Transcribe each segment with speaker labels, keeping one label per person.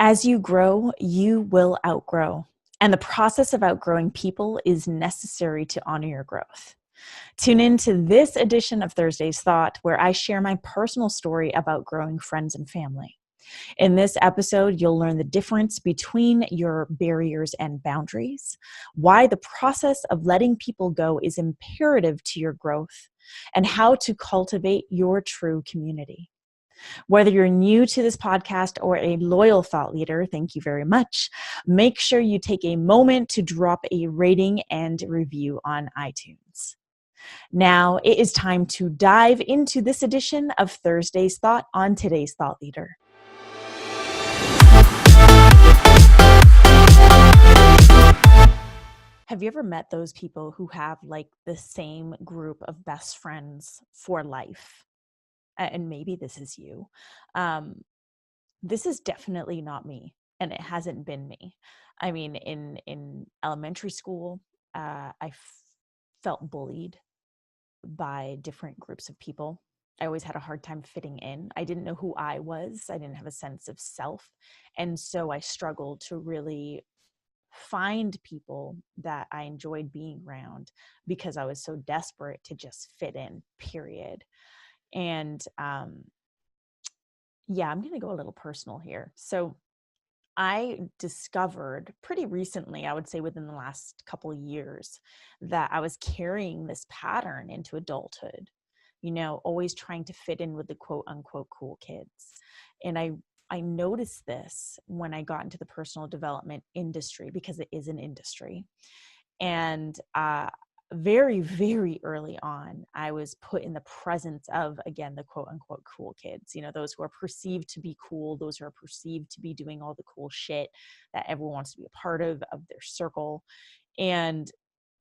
Speaker 1: As you grow, you will outgrow. And the process of outgrowing people is necessary to honor your growth. Tune in to this edition of Thursday's Thought, where I share my personal story about growing friends and family. In this episode, you'll learn the difference between your barriers and boundaries, why the process of letting people go is imperative to your growth, and how to cultivate your true community. Whether you're new to this podcast or a loyal thought leader, thank you very much. Make sure you take a moment to drop a rating and review on iTunes. Now it is time to dive into this edition of Thursday's Thought on today's Thought Leader. Have you ever met those people who have like the same group of best friends for life? And maybe this is you. This is definitely not me, and it hasn't been me. I mean, in elementary school, felt bullied by different groups of people. I always had a hard time fitting in. I didn't know who I was. I didn't have a sense of self. And so I struggled to really find people that I enjoyed being around because I was so desperate to just fit in, period. And I'm going to go a little personal here. So I discovered pretty recently, I would say within the last couple of years, that I was carrying this pattern into adulthood, always trying to fit in with the quote unquote cool kids. And I noticed this when I got into the personal development industry, because it is an industry. And very, very early on, I was put in the presence of, again, the quote unquote cool kids, those who are perceived to be cool, those who are perceived to be doing all the cool shit that everyone wants to be a part of their circle. And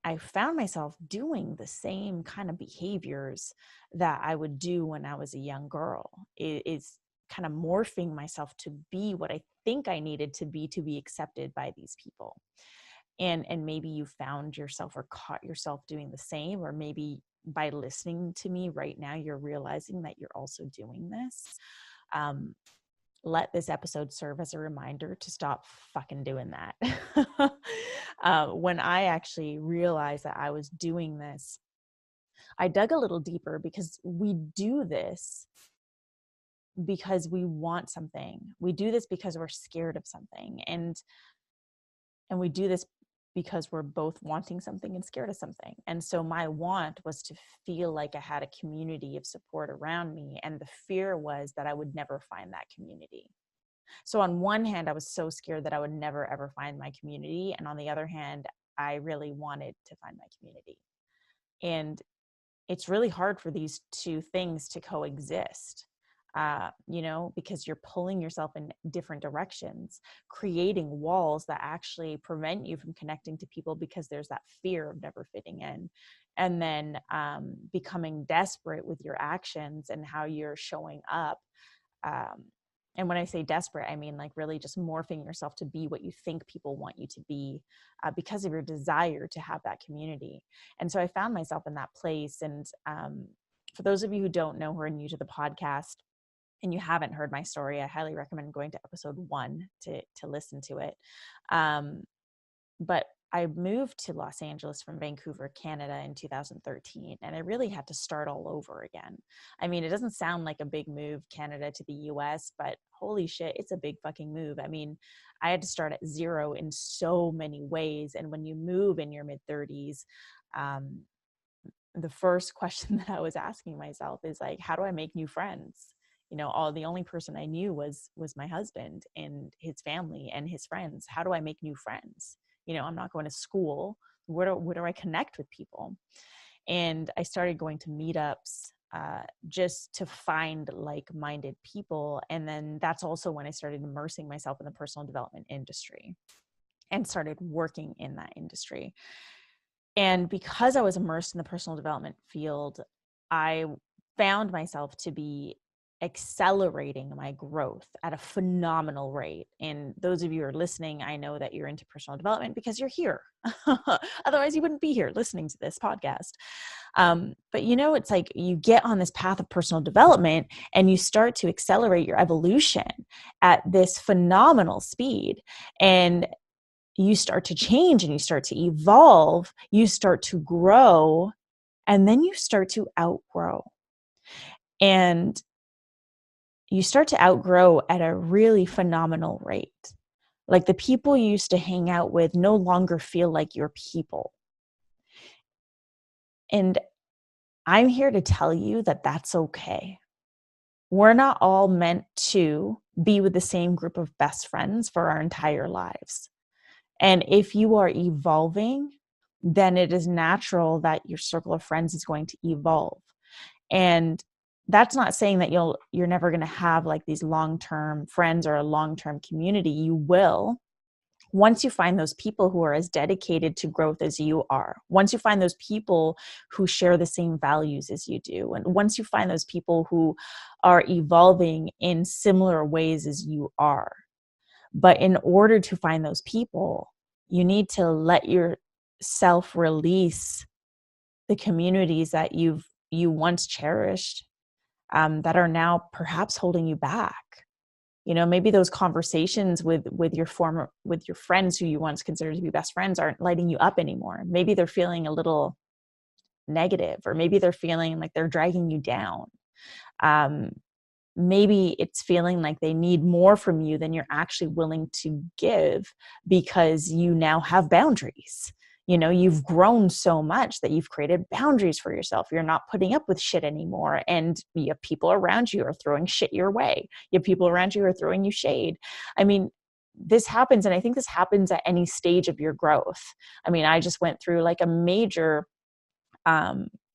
Speaker 1: I found myself doing the same kind of behaviors that I would do when I was a young girl. It is kind of morphing myself to be what I think I needed to be accepted by these people. And maybe you found yourself or caught yourself doing the same, or maybe by listening to me right now, you're realizing that you're also doing this. Let this episode serve as a reminder to stop fucking doing that. When I actually realized that I was doing this, I dug a little deeper, because we do this because we want something. We do this because we're scared of something. And we do this because we're both wanting something and scared of something. And so my want was to feel like I had a community of support around me. And the fear was that I would never find that community. So on one hand, I was so scared that I would never, ever find my community. And on the other hand, I really wanted to find my community. And it's really hard for these two things to coexist. Because you're pulling yourself in different directions, creating walls that actually prevent you from connecting to people because there's that fear of never fitting in. And then becoming desperate with your actions and how you're showing up. And when I say desperate, I mean like really just morphing yourself to be what you think people want you to be because of your desire to have that community. And so I found myself in that place. And for those of you who don't know, who are new to the podcast, and you haven't heard my story, I highly recommend going to episode 1 to listen to it. But I moved to Los Angeles from Vancouver, Canada in 2013, and I really had to start all over again. I mean, it doesn't sound like a big move, Canada to the US, but holy shit, it's a big fucking move. I mean, I had to start at zero in so many ways. And when you move in your mid-30s, the first question that I was asking myself is like, how do I make new friends? The only person I knew was my husband and his family and his friends. How do I make new friends? I'm not going to school. Where do I connect with people? And I started going to meetups just to find like-minded people. And then that's also when I started immersing myself in the personal development industry and started working in that industry. And because I was immersed in the personal development field, I found myself to be accelerating my growth at a phenomenal rate. And those of you who are listening, I know that you're into personal development because you're here. Otherwise, you wouldn't be here listening to this podcast. But it's like you get on this path of personal development and you start to accelerate your evolution at this phenomenal speed. And you start to change and you start to evolve, you start to grow, and then you start to outgrow. And you start to outgrow at a really phenomenal rate. Like the people you used to hang out with no longer feel like your people. And I'm here to tell you that that's okay. We're not all meant to be with the same group of best friends for our entire lives. And if you are evolving, then it is natural that your circle of friends is going to evolve. And that's not saying that you're never going to have like these long-term friends or a long-term community. You will, once you find those people who are as dedicated to growth as you are, once you find those people who share the same values as you do, and once you find those people who are evolving in similar ways as you are. But in order to find those people, you need to let yourself release the communities that you once cherished, that are now perhaps holding you back. Maybe those conversations with your friends who you once considered to be best friends aren't lighting you up anymore. Maybe they're feeling a little negative, or maybe they're feeling like they're dragging you down. Maybe it's feeling like they need more from you than you're actually willing to give, because you now have boundaries. You've grown so much that you've created boundaries for yourself. You're not putting up with shit anymore. And you have people around you who are throwing shit your way. You have people around you who are throwing you shade. I mean, this happens. And I think this happens at any stage of your growth. I mean, I just went through like a major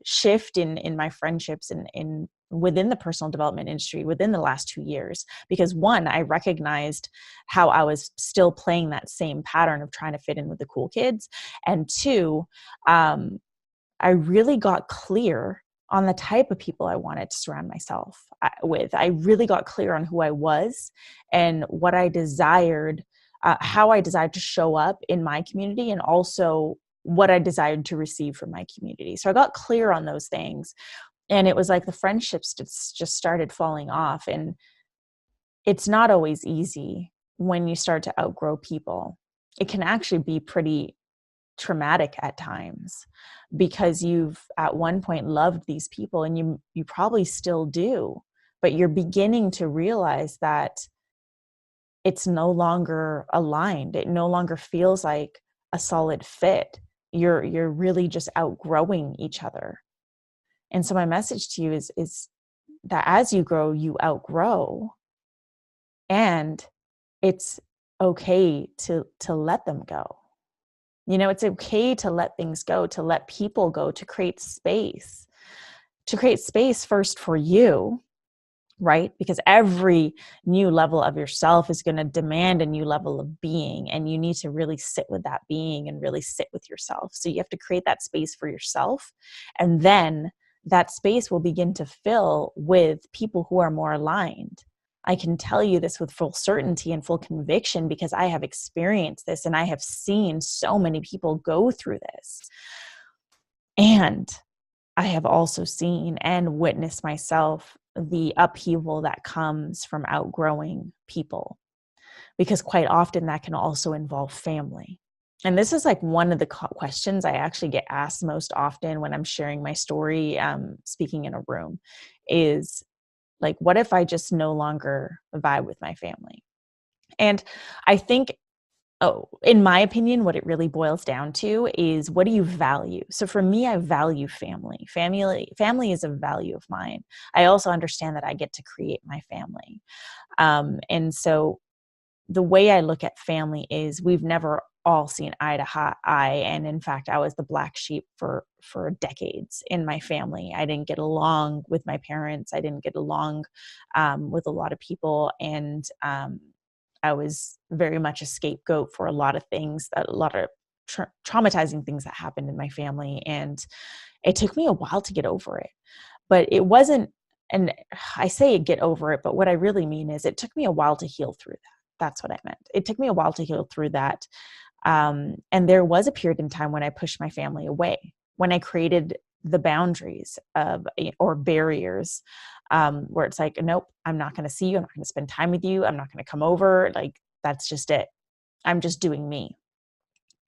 Speaker 1: shift in my friendships and within the personal development industry within the last 2 years, because one, I recognized how I was still playing that same pattern of trying to fit in with the cool kids. And two, I really got clear on the type of people I wanted to surround myself with. I really got clear on who I was and what I desired, how I desired to show up in my community, and also what I desired to receive from my community. So I got clear on those things. And it was like the friendships just started falling off. And it's not always easy when you start to outgrow people. It can actually be pretty traumatic at times, because you've at one point loved these people, and you probably still do, but you're beginning to realize that it's no longer aligned. It no longer feels like a solid fit. You're really just outgrowing each other. And so my message to you is that as you grow, you outgrow, and it's okay to let them go. It's okay to let things go, to let people go, to create space first for you, right? Because every new level of yourself is going to demand a new level of being, and you need to really sit with that being and really sit with yourself. So you have to create that space for yourself, and then that space will begin to fill with people who are more aligned. I can tell you this with full certainty and full conviction, because I have experienced this and I have seen so many people go through this. And I have also seen and witnessed myself the upheaval that comes from outgrowing people, because quite often that can also involve family. And this is like one of the questions I actually get asked most often when I'm sharing my story, speaking in a room, is like, what if I just no longer vibe with my family? And I think, in my opinion, what it really boils down to is, what do you value? So for me, I value family. Family is a value of mine. I also understand that I get to create my family. And so the way I look at family is, we've never all seen eye to eye. And in fact, I was the black sheep for decades in my family. I didn't get along with my parents. I didn't get along with a lot of people. And I was very much a scapegoat for a lot of things, a lot of traumatizing things that happened in my family. And it took me a while to get over it. But it wasn't and I say get over it, but what I really mean is it took me a while to heal through that. That's what I meant. It took me a while to heal through that. And there was a period in time when I pushed my family away, when I created the boundaries of, or barriers, where it's like, nope, I'm not going to see you. I'm not going to spend time with you. I'm not going to come over. Like, that's just it. I'm just doing me.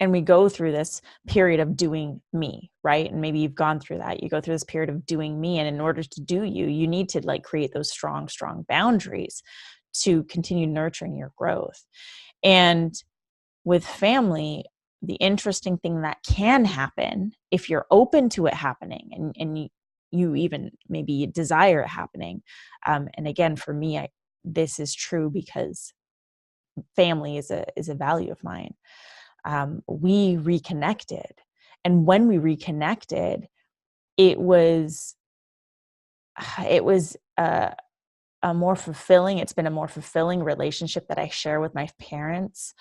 Speaker 1: And we go through this period of doing me, right? And maybe you've gone through that. You go through this period of doing me. And in order to do you, you need to like create those strong, strong boundaries to continue nurturing your growth. And with family, the interesting thing that can happen if you're open to it happening, and you even maybe desire it happening. And again, for me, this is true because family is a value of mine. We reconnected. And when we reconnected, it was a more fulfilling, it's been a more fulfilling relationship that I share with my parents.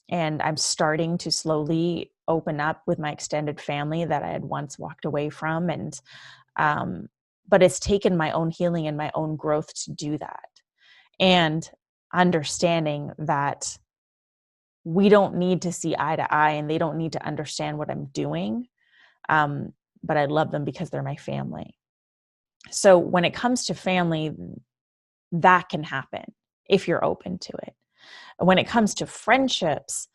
Speaker 1: And I'm starting to slowly open up with my extended family that I had once walked away from. And, but it's taken my own healing and my own growth to do that. And understanding that we don't need to see eye to eye and they don't need to understand what I'm doing. But I love them because they're my family. So when it comes to family, that can happen if you're open to it. When it comes to friendships,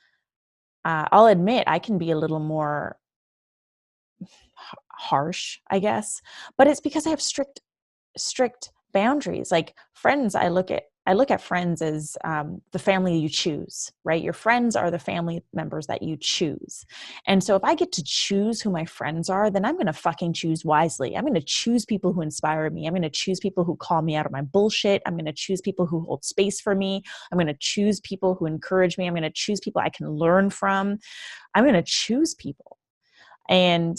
Speaker 1: I'll admit I can be a little more harsh, I guess, but it's because I have strict boundaries. Like friends, I look at friends as the family you choose, right? Your friends are the family members that you choose. And so if I get to choose who my friends are, then I'm going to fucking choose wisely. I'm going to choose people who inspire me. I'm going to choose people who call me out of my bullshit. I'm going to choose people who hold space for me. I'm going to choose people who encourage me. I'm going to choose people I can learn from. I'm going to choose people. And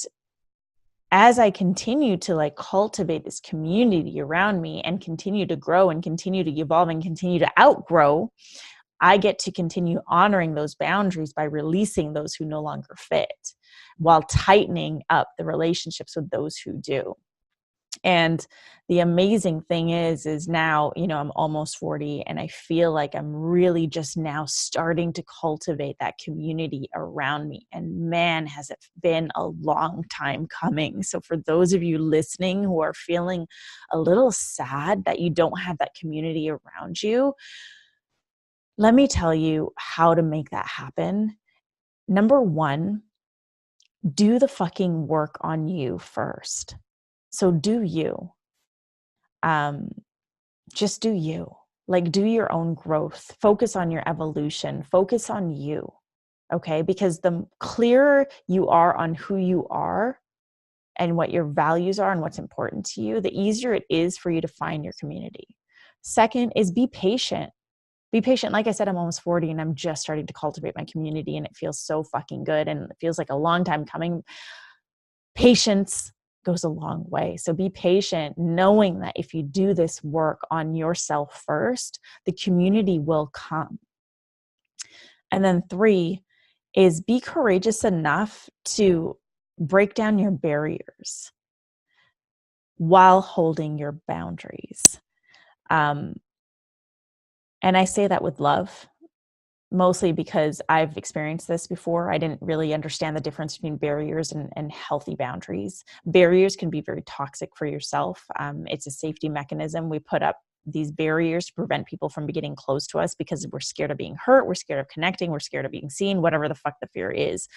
Speaker 1: as I continue to like cultivate this community around me and continue to grow and continue to evolve and continue to outgrow, I get to continue honoring those boundaries by releasing those who no longer fit while tightening up the relationships with those who do. And the amazing thing is now, I'm almost 40 and I feel like I'm really just now starting to cultivate that community around me. And man, has it been a long time coming. So for those of you listening who are feeling a little sad that you don't have that community around you, let me tell you how to make that happen. Number one, do the fucking work on you first. So do you. Just do you. Like, do your own growth. Focus on your evolution. Focus on you. Okay? Because the clearer you are on who you are and what your values are and what's important to you, the easier it is for you to find your community. Second is be patient. Be patient. Like I said, I'm almost 40 and I'm just starting to cultivate my community and it feels so fucking good and it feels like a long time coming. Patience goes a long way. So be patient, knowing that if you do this work on yourself first, the community will come. And then 3 is be courageous enough to break down your barriers while holding your boundaries. And I say that with love, mostly because I've experienced this before. I didn't really understand the difference between barriers and healthy boundaries. Barriers can be very toxic for yourself. It's a safety mechanism. We put up these barriers to prevent people from getting close to us because we're scared of being hurt. We're scared of connecting. We're scared of being seen, whatever the fuck the fear is.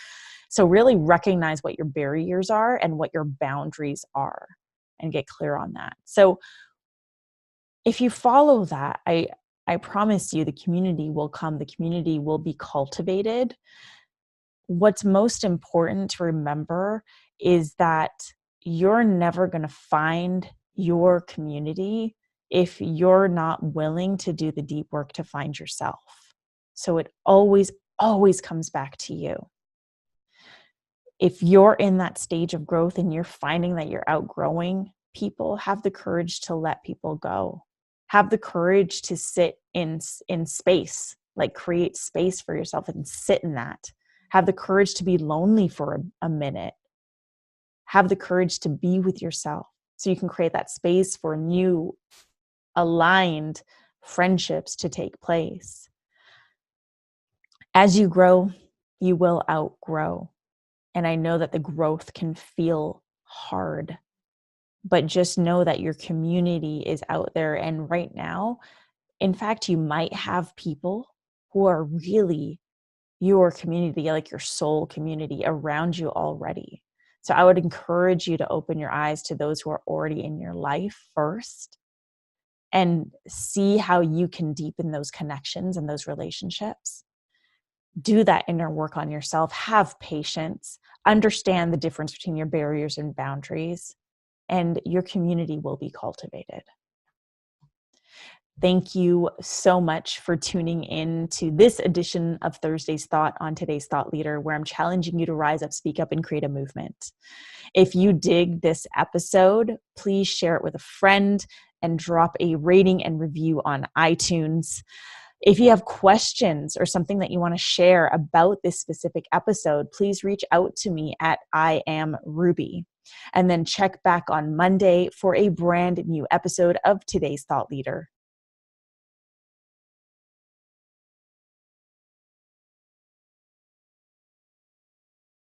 Speaker 1: So really recognize what your barriers are and what your boundaries are and get clear on that. So if you follow that, I promise you the community will come, the community will be cultivated. What's most important to remember is that you're never going to find your community if you're not willing to do the deep work to find yourself. So it always, always comes back to you. If you're in that stage of growth and you're finding that you're outgrowing people, have the courage to let people go. Have the courage to sit in space, like create space for yourself and sit in that. Have the courage to be lonely for a minute. Have the courage to be with yourself. so you can create that space for new aligned friendships to take place. As you grow, you will outgrow. And I know that the growth can feel hard, but just know that your community is out there. And right now, in fact, you might have people who are really your community, like your soul community around you already. So I would encourage you to open your eyes to those who are already in your life first and see how you can deepen those connections and those relationships. Do that inner work on yourself. Have patience. Understand the difference between your barriers and boundaries, and your community will be cultivated. Thank you so much for tuning in to this edition of Thursday's Thought on Today's Thought Leader, where I'm challenging you to rise up, speak up, and create a movement. If you dig this episode, please share it with a friend and drop a rating and review on iTunes. If you have questions or something that you want to share about this specific episode, please reach out to me at I Am Ruby. And then check back on Monday for a brand new episode of Today's Thought Leader.